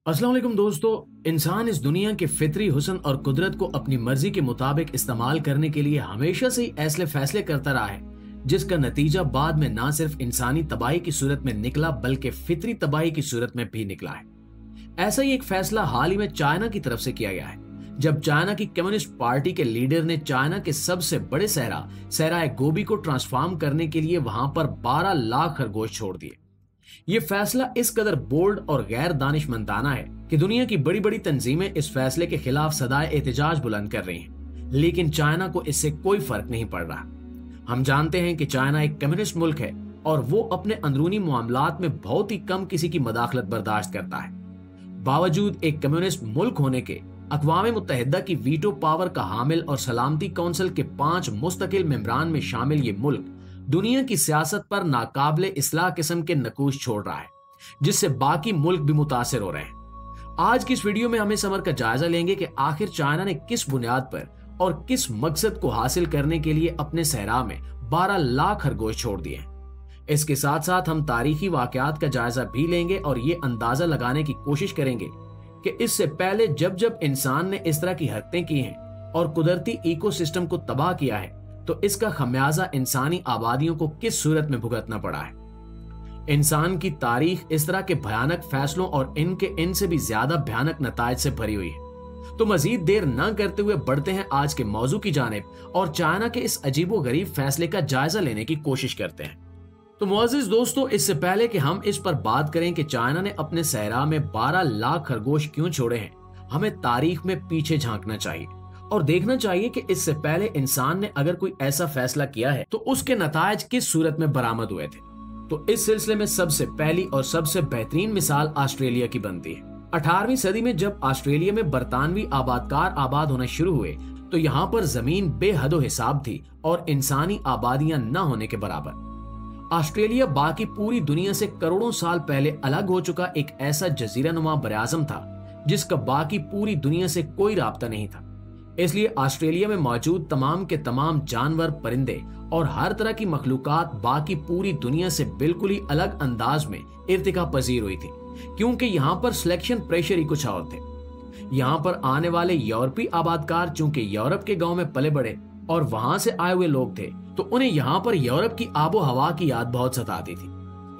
अस्सलाम वालेकुम दोस्तों। इंसान इस दुनिया के फितरी हुस्न और कुदरत को अपनी मर्जी के मुताबिक इस्तेमाल करने के लिए हमेशा से ही ऐसे फैसले करता रहा है जिसका नतीजा बाद में ना सिर्फ इंसानी तबाही की सूरत में निकला बल्कि फितरी तबाही की सूरत में भी निकला है। ऐसा ही एक फैसला हाल ही में चाइना की तरफ से किया गया है, जब चाइना की कम्युनिस्ट पार्टी के लीडर ने चाइना के सबसे बड़े सहराए गोबी को ट्रांसफॉर्म करने के लिए वहां पर 12 लाख खरगोश छोड़ दिए। ये फैसला इस कदर बोल्ड और गैर दानिशमंदाना है कि दुनिया की बड़ी बड़ी तंजीमें इस फैसले के खिलाफ सदाए एहतजाज बुलंद कर रही हैं, लेकिन चाइना को इससे कोई फर्क नहीं पड़ रहा। हम जानते हैं कि चाइना एक कम्युनिस्ट मुल्क है और वो अपने अंदरूनी मामलात में बहुत ही कम किसी की मदाखलत बर्दाश्त करता है। बावजूद एक कम्युनिस्ट मुल्क होने के अक़वाम मुत्तहिदा की वीटो पावर का हामिल और सलामती काउंसिल के 5 मुस्तकिल मेंबरान में शामिल ये मुल्क दुनिया की सियासत पर नाकाबिले इस्लाह किस्म के नकूश छोड़ रहा है, जिससे बाकी मुल्क भी मुतासिर हो रहे हैं। आज की इस वीडियो में हम इस अमर का जायजा लेंगे कि आखिर चाइना ने किस बुनियाद पर और किस मकसद को हासिल करने के लिए अपने सहरा में 12 लाख खरगोश छोड़ दिए। इसके साथ साथ हम तारीखी वाकयात का जायजा भी लेंगे और ये अंदाजा लगाने की कोशिश करेंगे कि इससे पहले जब जब इंसान ने इस तरह की हरकतें की हैं और कुदरती इकोसिस्टम को तबाह किया है तो इसका खमियाजा इंसानी आबादियों को किस सूरत में भुगतना पड़ा है। इंसान की तारीख इस तरह के भयानक फैसलों और इनसे भी ज्यादा भयानक नतायज से भरी हुई है। तो मजीद देर न करते हुए बढ़ते हैं आज के मौजू की जानिब और चाइना के इस अजीबो गरीब फैसले का जायजा लेने की कोशिश करते हैं। तो मुअज़्ज़िज़ दोस्तों, इससे पहले कि हम इस पर बात करें कि चाइना ने अपने सहरा में 12 लाख खरगोश क्यों छोड़े हैं, हमें तारीख में पीछे झांकना चाहिए और देखना चाहिए कि इससे पहले इंसान ने अगर कोई ऐसा फैसला किया है तो उसके नतायज किस सूरत में बरामद हुए थे। तो इस सिलसिले में सबसे पहली और सबसे बेहतरीन मिसाल ऑस्ट्रेलिया की बनती है। 18वीं सदी में जब ऑस्ट्रेलिया में बरतानवी आबादकार आबाद होना शुरू हुए तो यहाँ पर जमीन बेहदो हिसाब थी और इंसानी आबादियां न होने के बराबर। ऑस्ट्रेलिया बाकी पूरी दुनिया से करोड़ों साल पहले अलग हो चुका एक ऐसा जजीरा नुमा बराआज़म था जिसका बाकी पूरी दुनिया से कोई राब्ता नहीं था। इसलिए ऑस्ट्रेलिया में मौजूद तमाम के तमाम जानवर, परिंदे और हर तरह की मखलूकात बाकी पूरी दुनिया से बिल्कुल ही अलग अंदाज में इर्तिका पजीर हुई थी, क्योंकि यहाँ पर सिलेक्शन प्रेशर ही कुछ और थे। यहाँ पर आने वाले यूरोपीय आबादकार चूंकि यूरोप के गांव में पले बड़े और वहां से आए हुए लोग थे तो उन्हें यहाँ पर यूरोप की आबो हवा की याद बहुत सताती थी।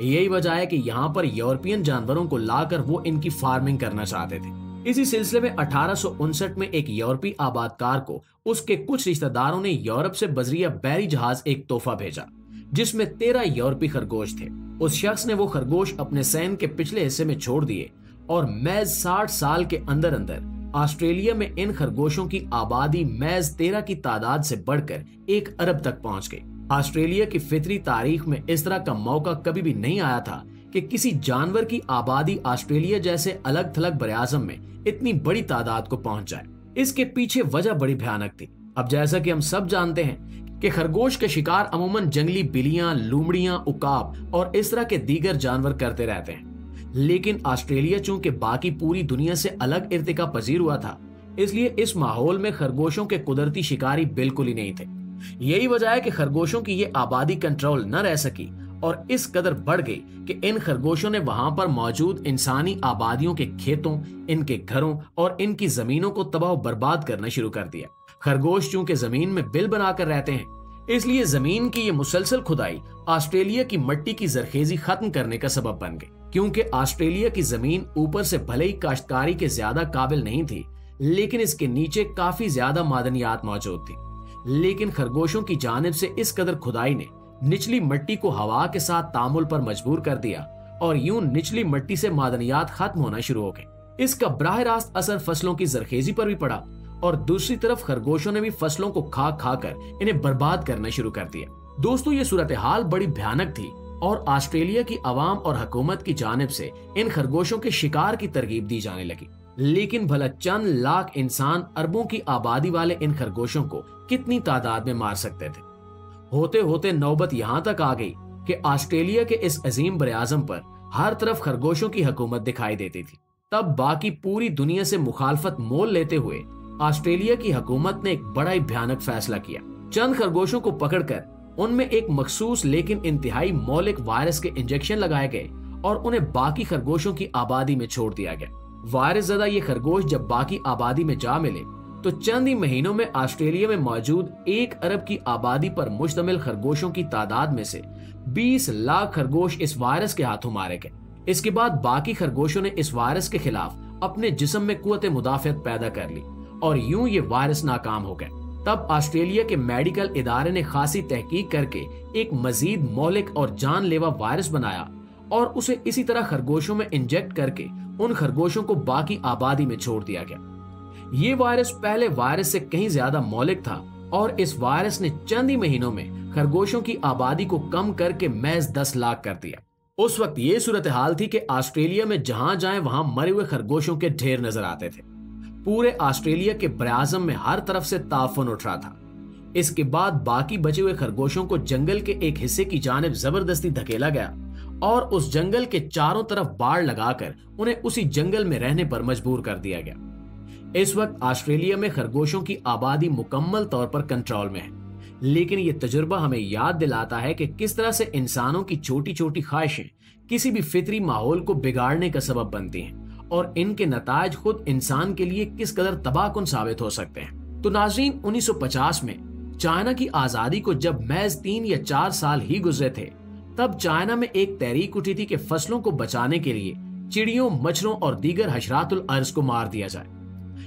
यही वजह है कि यहाँ पर यूरोपियन जानवरों को लाकर वो इनकी फार्मिंग करना चाहते थे। इसी सिलसिले में 1859 में एक यूरोपीय आबादकार को उसके कुछ रिश्तेदारों ने यूरोप से बजरिया बैरी जहाज एक तोहफा भेजा जिसमें 13 यूरोपीय खरगोश थे। उस शख्स ने वो खरगोश अपने सैन के पिछले हिस्से में छोड़ दिए और महज 60 साल के अंदर अंदर ऑस्ट्रेलिया में इन खरगोशों की आबादी महज 13 की तादाद से बढ़कर 1 अरब तक पहुंच गई। ऑस्ट्रेलिया की फितरी तारीख में इस तरह का मौका कभी भी नहीं आया था कि किसी जानवर की आबादी ऑस्ट्रेलिया जैसे अलग थलग बराआज़म में इतनी बड़ी तादाद को पहुंच जाए। इसके पीछे वजह बड़ी भयानक थी। अब जैसा कि हम सब जानते हैं कि खरगोश का शिकार अमूमन जंगली बिल्लियां, लोमड़ियां, उकाब और इस तरह के दीगर जानवर करते रहते हैं, लेकिन ऑस्ट्रेलिया चूंकि बाकी पूरी दुनिया से अलग इर्तिका पजीर हुआ था, इसलिए इस माहौल में खरगोशों के कुदरती शिकारी बिल्कुल ही नहीं थे। यही वजह है कि खरगोशों की ये आबादी कंट्रोल न रह सकी और इस कदर बढ़ गई कि इन खरगोशों ने वहां पर मौजूद इंसानी आबादियों के खेतों, इनके घरों और इनकी जमीनों को तबाह बर्बाद करना शुरू कर दिया। खरगोश चूंकि जमीन में बिल बनाकर रहते हैं, इसलिए जमीन की ये मुसलसल खुदाई ऑस्ट्रेलिया की मिट्टी की जरखेजी खत्म करने का सबब बन गई। क्योंकि ऑस्ट्रेलिया की जमीन ऊपर से भले ही काश्तकारी के ज्यादा काबिल नहीं थी, लेकिन इसके नीचे काफी ज्यादा मादनियात मौजूद थी। लेकिन खरगोशों की जानिब से इस कदर खुदाई ने निचली मिट्टी को हवा के साथ तामुल पर मजबूर कर दिया और यूं निचली मिट्टी से मादनियात खत्म होना शुरू हो गए। इसका बराह रास्त असर फसलों की जरखेजी पर भी पड़ा और दूसरी तरफ खरगोशों ने भी फसलों को खा कर इन्हें बर्बाद करना शुरू कर दिया। दोस्तों, ये सूरत हाल बड़ी भयानक थी और ऑस्ट्रेलिया की आवाम और हुकूमत की जानिब से इन खरगोशों के शिकार की तरगीब दी जाने लगी। लेकिन भला चंद लाख इंसान अरबों की आबादी वाले इन खरगोशों को कितनी तादाद में मार सकते थे। होते होते नौबत यहाँ तक आ गई कि ऑस्ट्रेलिया के इस अजीम बराआज़म पर हर तरफ खरगोशों की हुकूमत दिखाई देती थी। तब बाकी पूरी दुनिया से मुखालफत मोल लेते हुए ऑस्ट्रेलिया की हुकूमत ने एक बड़ा ही भयानक फैसला किया। चंद खरगोशों को पकड़कर उनमें एक मखसूस लेकिन इंतहाई मौलिक वायरस के इंजेक्शन लगाए गए और उन्हें बाकी खरगोशों की आबादी में छोड़ दिया गया। वायरस ज़दा ये खरगोश जब बाकी आबादी में जा मिले तो चंद ही महीनों में ऑस्ट्रेलिया में मौजूद 1 अरब की आबादी पर मुश्तमिल खरगोशों की तादाद में से 20 लाख खरगोश इस वायरस के हाथों मारे गए। इसके बाद बाकी खरगोशों ने इस वायरस के खिलाफ अपने जिस्म में कुव्वत मुदाफियत पैदा कर ली और यूं ये वायरस नाकाम हो गए। तब ऑस्ट्रेलिया के मेडिकल इदारे ने खासी तहकीक करके एक मजीद मौलिक और जानलेवा वायरस बनाया और उसे इसी तरह खरगोशों में इंजेक्ट करके उन खरगोशों को बाकी आबादी में छोड़ दिया गया। ये वायरस पहले वायरस से कहीं ज्यादा मौलिक था और इस वायरस ने चंद ही महीनों में खरगोशों की आबादी को कम करके महज 10 लाख कर दिया। उस वक्त ये सूरत हाल थी कि ऑस्ट्रेलिया में जहां जाएं वहां मरे हुए खरगोशों के ढेर नजर आते थे। पूरे ऑस्ट्रेलिया के बराआज़म में हर तरफ से ताफुन उठ रहा था। इसके बाद बाकी बचे हुए खरगोशों को जंगल के एक हिस्से की जानिब जबरदस्ती धकेला गया और उस जंगल के चारों तरफ बाड़ लगाकर उन्हें उसी जंगल में रहने पर मजबूर कर दिया गया। इस वक्त ऑस्ट्रेलिया में खरगोशों की आबादी मुकम्मल तौर पर कंट्रोल में है, लेकिन ये तजुर्बा हमें याद दिलाता है कि किस तरह से इंसानों की छोटी छोटी ख्वाहिशें किसी भी फितरी माहौल को बिगाड़ने का सबब बनती हैं और इनके नतायज खुद इंसान के लिए किस कदर तबाहकुन साबित हो सकते हैं। तो नाज़रीन, 1950 में चाइना की आजादी को जब महज 3 या 4 साल ही गुजरे थे, तब चाइना में एक तहरीक उठी थी कि फसलों को बचाने के लिए चिड़ियों, मच्छरों और दीगर हशरातुल अर्ज को मार दिया जाए।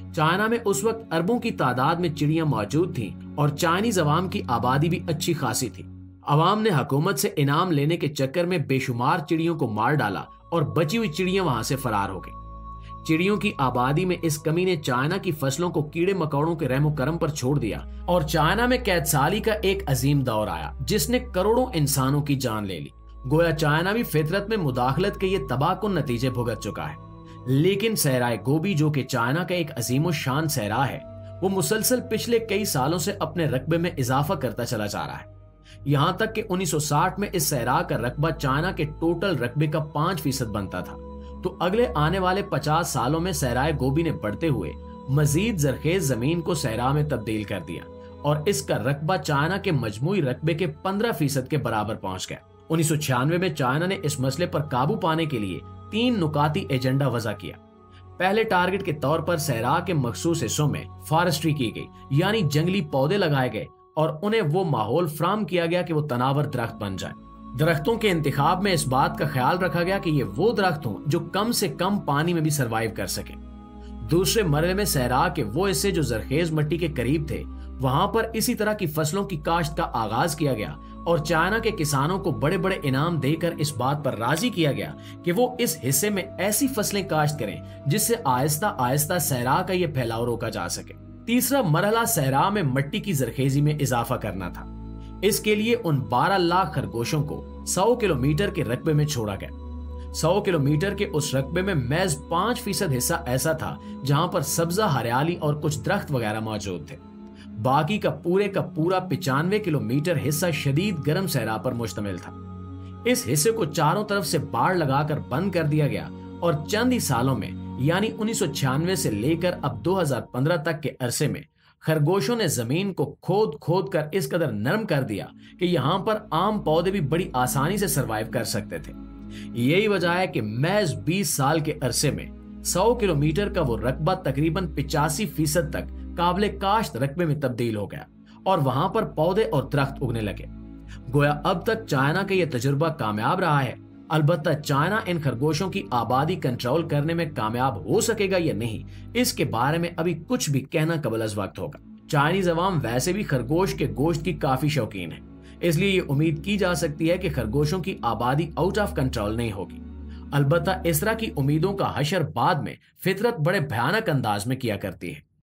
चाइना में उस वक्त अरबों की तादाद में चिड़ियां मौजूद थीं और चाइनीज अवाम की आबादी भी अच्छी खासी थी। अवाम ने हुकूमत से इनाम लेने के चक्कर में बेशुमार चिड़ियों को मार डाला और बची हुई चिड़ियां वहां से फरार हो गई। चिड़ियों की आबादी में इस कमी ने चाइना की फसलों को कीड़े मकोड़ों के रहमो करम पर छोड़ दिया और चाइना में कैदसाली का एक अजीम दौर आया जिसने करोड़ों इंसानों की जान ले ली। गोया चाइना भी फितरत में मुदाखलत के ये तबाहकुन नतीजे भुगत चुका है। लेकिन सहराए गोबी, जो कि चाइना का एक अजीम शान सहरा है, वो मुसलसल पिछले कई सालों से अपने रकबे में इजाफा करता चला जा रहा है। यहाँ तक कि 1960 में इस सहरा का रकबा चाइना के टोटल रकबे का 5% बनता था। तो अगले आने वाले 50 सालों में सहराए गोबी ने बढ़ते हुए मजीद जरखेज जमीन को सहरा में तब्दील कर दिया और इसका रकबा चाइना के मजमूई रकबे के 15% के बराबर पहुंच गया। 1996 में चाइना ने इस मसले पर काबू पाने के लिए 3 नुकाती एजेंडा वज़ा किया। पहले टारगेट के तौर पर सहरा के मखसूस हिस्सों में फॉरेस्ट्री की गई, यानी जंगली पौधे लगाए गए और उन्हें वो माहौल फराहम किया गया कि वो तनावर दरख्त बन जाए। दरख्तों के इंतिखाब में इस बात का ख्याल रखा गया कि ये वो दरख्त हों जो कम से कम पानी में भी सरवाइव कर सके। दूसरे मरहले में सहरा के वो हिस्से जो जरखेज मिट्टी के करीब थे, वहां पर इसी तरह की फसलों की काश्त का आगाज किया गया और चाइना के किसानों को बड़े बड़े इनाम देकर इस बात पर राजी किया गया कि वो इस हिस्से में ऐसी फसलें काश्त करें जिससे आहिस्ता आहिस्ता सहरा का ये फैलाव रोका जा सके। तीसरा मरहला सहरा में मिट्टी की जरखेजी में इजाफा करना था। इसके लिए उन 12 लाख खरगोशों को 100 किलोमीटर के रकबे में छोड़ा गया। 100 किलोमीटर के उस रकबे में महज 5% हिस्सा ऐसा था जहां पर सब्जा, हरियाली और कुछ दरख्त वगैरह मौजूद थे। बाकी का पूरा 95 किलोमीटर हिस्सा शदीद गर्म सहरा पर मुश्तमिल था। इस हिस्से को चारों तरफ से बाड़ लगाकर बंद कर दिया गया और चंद ही सालों में, यानी 1996 से लेकर अब 2015 तक के अरसे में खरगोशों ने जमीन को खोद खोद कर इस कदर नरम कर दिया कि यहाँ पर आम पौधे भी बड़ी आसानी से सरवाइव कर सकते थे। यही वजह है कि महज 20 साल के अरसे में 100 किलोमीटर का वो रकबा तकरीबन 85% तक काबिले काश्त रकबे में तब्दील हो गया और वहां पर पौधे और दरख्त उगने लगे। गोया अब तक चाइना का यह तजुर्बा कामयाब रहा है। अलबत्ता चाइना इन खरगोशों की आबादी कंट्रोल करने में कामयाब हो सकेगा या नहीं, इसके बारे में अभी कुछ भी कहना कबल अज़ वक्त होगा। चाइनीज अवाम वैसे भी खरगोश के गोश्त की काफी शौकीन है, इसलिए ये उम्मीद की जा सकती है कि खरगोशों की आबादी आउट ऑफ कंट्रोल नहीं होगी। अलबत्ता इस तरह की उम्मीदों का हशर बाद में फितरत बड़े भयानक अंदाज में किया करती है।